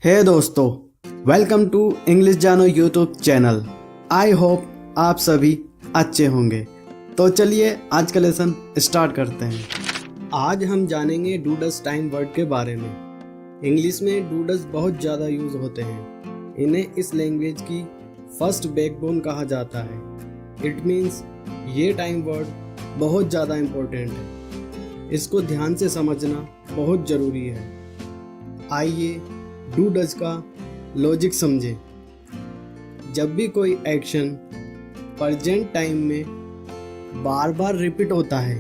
हे दोस्तों, welcome to English जानो YouTube channel. I hope आप सभी अच्छे होंगे। तो चलिए आज का लेसन स्टार्ट करते हैं। आज हम जानेंगे डूडस टाइम वर्ड के बारे में। इंग्लिश में डूडस बहुत ज़्यादा यूज़ होते हैं। इन्हें इस लैंग्वेज की फर्स्ट बैकबोन कहा जाता है। इट मीन्स ये टाइम वर्ड बहुत ज़्यादा इम्पोर्टेंट है। इसको ध्यान से समझना बहुत ज़रूरी है। आइए डू डज का लॉजिक समझें। जब भी कोई एक्शन प्रेजेंट टाइम में बार बार रिपीट होता है,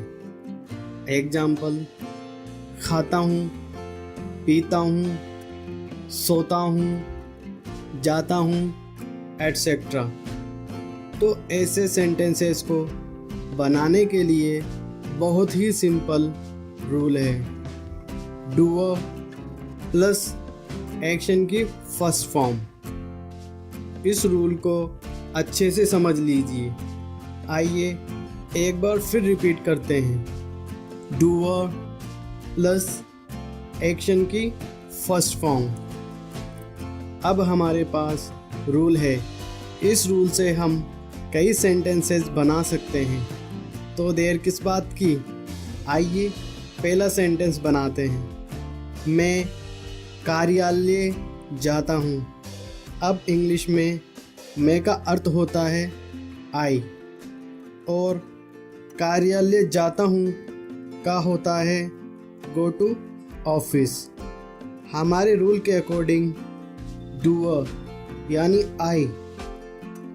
एग्जाम्पल खाता हूँ, पीता हूँ, सोता हूँ, जाता हूँ, एटसेट्रा, तो ऐसे सेंटेंसेस को बनाने के लिए बहुत ही सिंपल रूल है। डूअर प्लस एक्शन की फर्स्ट फॉर्म। इस रूल को अच्छे से समझ लीजिए। आइए एक बार फिर रिपीट करते हैं। डूअर प्लस एक्शन की फर्स्ट फॉर्म। अब हमारे पास रूल है। इस रूल से हम कई सेंटेंसेस बना सकते हैं। तो देर किस बात की, आइए पहला सेंटेंस बनाते हैं। मैं कार्यालय जाता हूँ। अब इंग्लिश में मैं का अर्थ होता है आई, और कार्यालय जाता हूँ का होता है गो टू ऑफिस। हमारे रूल के अकॉर्डिंग डूअर यानी आई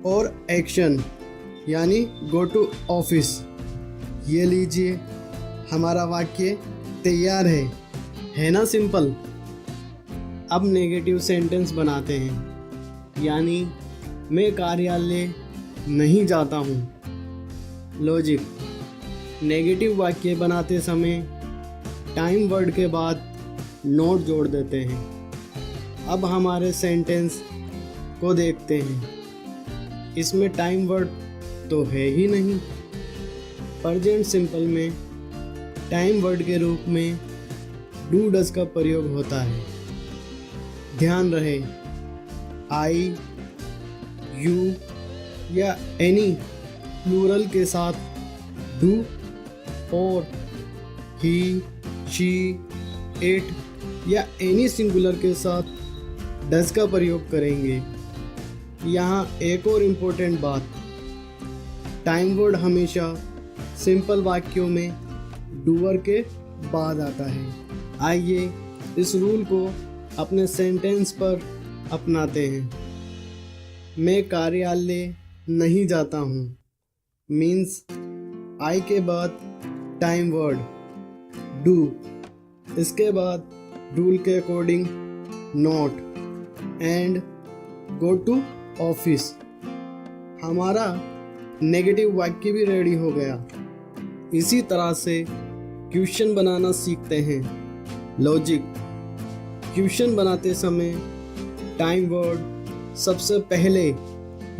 और एक्शन यानी गो टू ऑफिस। ये लीजिए, हमारा वाक्य तैयार है ना सिंपल। अब नेगेटिव सेंटेंस बनाते हैं, यानी मैं कार्यालय नहीं जाता हूँ। लॉजिक, नेगेटिव वाक्य बनाते समय टाइम वर्ड के बाद नोट जोड़ देते हैं। अब हमारे सेंटेंस को देखते हैं। इसमें टाइम वर्ड तो है ही नहीं। प्रेजेंट सिंपल में टाइम वर्ड के रूप में डू डज का प्रयोग होता है। ध्यान रहे, आई, यू या एनी प्लूरल के साथ डू और ही, शी, इट या एनी सिंगुलर के साथ डज का प्रयोग करेंगे। यहाँ एक और इम्पोर्टेंट बात, टाइम वर्ड हमेशा सिंपल वाक्यों में डूअर के बाद आता है। आइए इस रूल को अपने सेंटेंस पर अपनाते हैं। मैं कार्यालय नहीं जाता हूँ मीन्स आई के बाद टाइम वर्ड डू, इसके बाद रूल के according not and go to office. हमारा नेगेटिव वाक्य भी रेडी हो गया। इसी तरह से क्वेश्चन बनाना सीखते हैं। लॉजिक, क्वेश्चन बनाते समय टाइम वर्ड सबसे पहले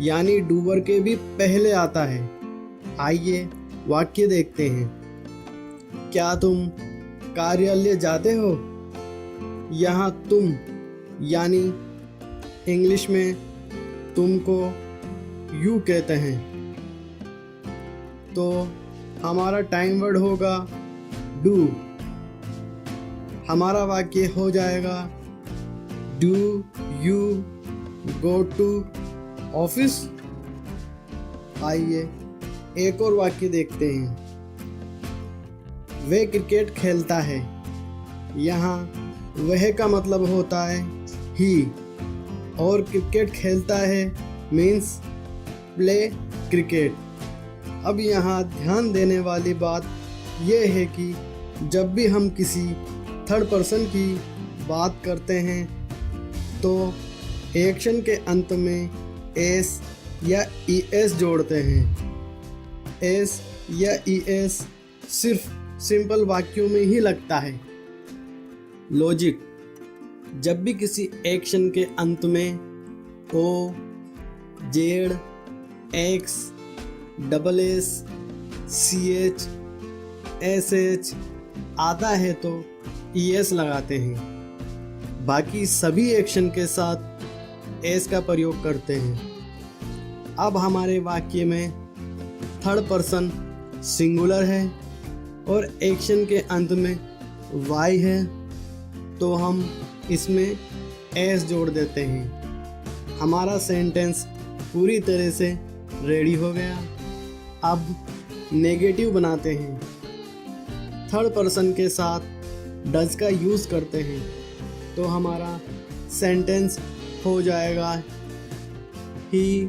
यानी डूअर के भी पहले आता है। आइए वाक्य देखते हैं। क्या तुम कार्यालय जाते हो? यहाँ तुम यानी इंग्लिश में तुमको यू कहते हैं, तो हमारा टाइम वर्ड होगा डू। हमारा वाक्य हो जाएगा do you go to office. आइए एक और वाक्य देखते हैं। वह क्रिकेट खेलता है। यहाँ वह का मतलब होता है ही, और क्रिकेट खेलता है मीन्स प्ले क्रिकेट। अब यहाँ ध्यान देने वाली बात यह है कि जब भी हम किसी थर्ड पर्सन की बात करते हैं तो एक्शन के अंत में एस या ई एस जोड़ते हैं। एस या ई एस सिर्फ सिंपल वाक्यों में ही लगता है। लॉजिक, जब भी किसी एक्शन के अंत में O, Z, X, double S, C H, S H आता है तो ई एस लगाते हैं। बाकी सभी एक्शन के साथ एस का प्रयोग करते हैं। अब हमारे वाक्य में थर्ड पर्सन सिंगुलर है और एक्शन के अंत में वाई है, तो हम इसमें एस जोड़ देते हैं। हमारा सेंटेंस पूरी तरह से रेडी हो गया। अब नेगेटिव बनाते हैं। थर्ड पर्सन के साथ डज का यूज़ करते हैं, तो हमारा सेंटेंस हो जाएगा ही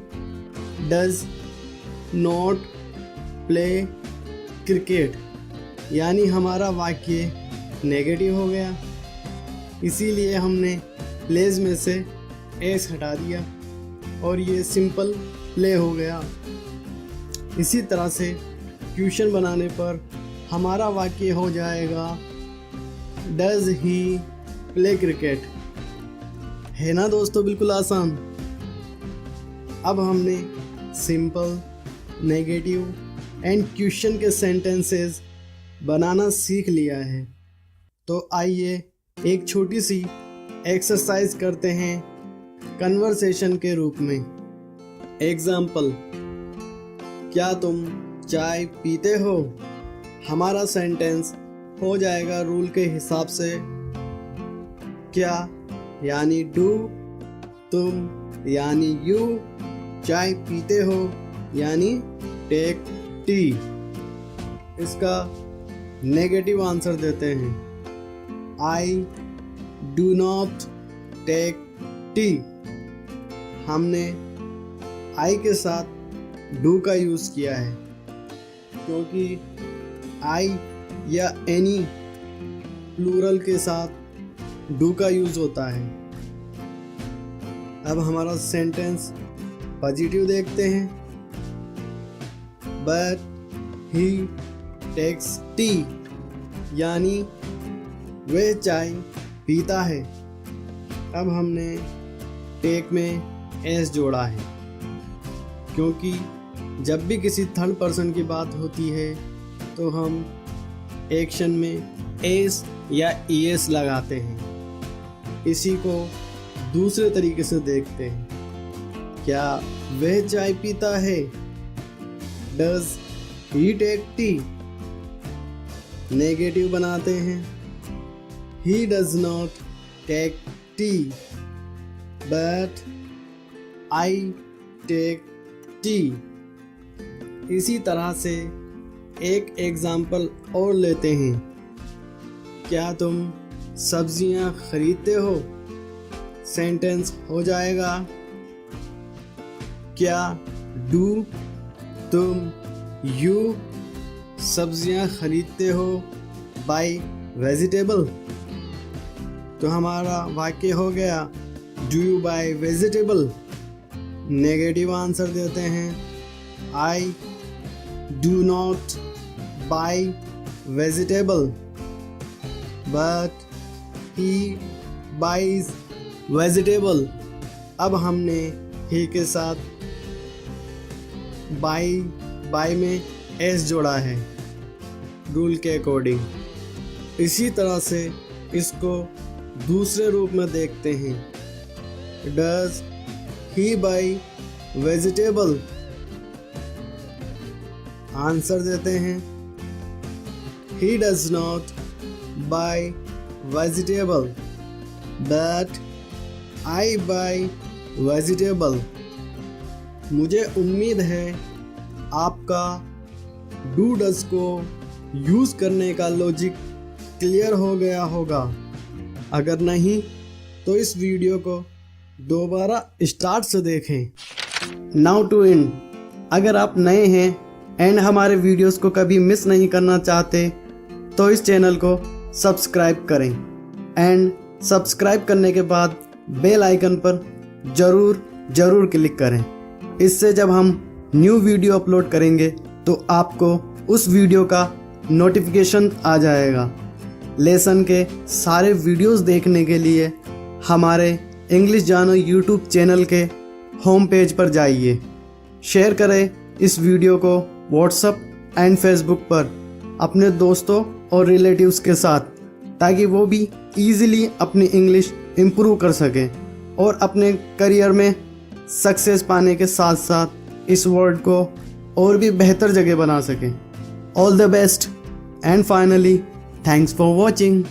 डज नॉट प्ले क्रिकेट, यानी हमारा वाक्य नेगेटिव हो गया। इसीलिए हमने प्लेज में से एस हटा दिया और ये सिंपल प्ले हो गया। इसी तरह से क्वेश्चन बनाने पर हमारा वाक्य हो जाएगा डज ही प्ले क्रिकेट। है ना दोस्तों, बिल्कुल आसान। अब हमने सिंपल, नेगेटिव एंड क्वेश्चन के सेंटेंसेस बनाना सीख लिया है, तो आइए एक छोटी सी एक्सरसाइज करते हैं कन्वर्सेशन के रूप में। एग्जाम्पल, क्या तुम चाय पीते हो? हमारा सेंटेंस हो जाएगा रूल के हिसाब से क्या यानी डू, तुम यानी यू, चाय पीते हो यानी टेक टी। इसका नेगेटिव आंसर देते हैं, I do not take tea. हमने आई के साथ डू का यूज़ किया है, क्योंकि आई या एनी प्लूरल के साथ डू का यूज़ होता है। अब हमारा सेंटेंस पॉजिटिव देखते हैं, बट ही टेक्स टी, यानी वह चाय पीता है। अब हमने टेक में एस जोड़ा है, क्योंकि जब भी किसी थर्ड पर्सन की बात होती है तो हम एक्शन में एस या ईएस लगाते हैं। इसी को दूसरे तरीके से देखते हैं, क्या वह चाय पीता है? Does he take tea? Negative बनाते हैं, he does not take tea but I take tea. इसी तरह से एक एग्जाम्पल और लेते हैं, क्या तुम सब्जियां खरीदते हो? सेंटेंस हो जाएगा, क्या डू तुम यू सब्जियां खरीदते हो बाय वेजिटेबल? तो हमारा वाक्य हो गया do you buy vegetable. Negative answer देते हैं, I do not buy vegetable but he buys vegetable. अब हमने ही के साथ बाय में एस जोड़ा है रूल के अकॉर्डिंग। इसी तरह से इसको दूसरे रूप में देखते हैं, does he buy vegetable? Answer देते हैं, he does not buy vegetable but I buy vegetable. मुझे उम्मीद है आपका डू डज को यूज़ करने का लॉजिक क्लियर हो गया होगा। अगर नहीं तो इस वीडियो को दोबारा स्टार्ट से देखें। नाउ टू एंड, अगर आप नए हैं एंड हमारे वीडियोस को कभी मिस नहीं करना चाहते तो इस चैनल को सब्सक्राइब करें एंड सब्सक्राइब करने के बाद बेल आइकन पर ज़रूर क्लिक करें। इससे जब हम न्यू वीडियो अपलोड करेंगे तो आपको उस वीडियो का नोटिफिकेशन आ जाएगा। लेसन के सारे वीडियोस देखने के लिए हमारे इंग्लिश जानो यूट्यूब चैनल के होम पेज पर जाइए। शेयर करें इस वीडियो को व्हाट्सएप एंड फेसबुक पर अपने दोस्तों और रिलेटिव्स के साथ, ताकि वो भी इजीली अपनी इंग्लिश इम्प्रूव कर सकें और अपने करियर में सक्सेस पाने के साथ साथ इस वर्ल्ड को और भी बेहतर जगह बना सकें। All the best and finally thanks for watching.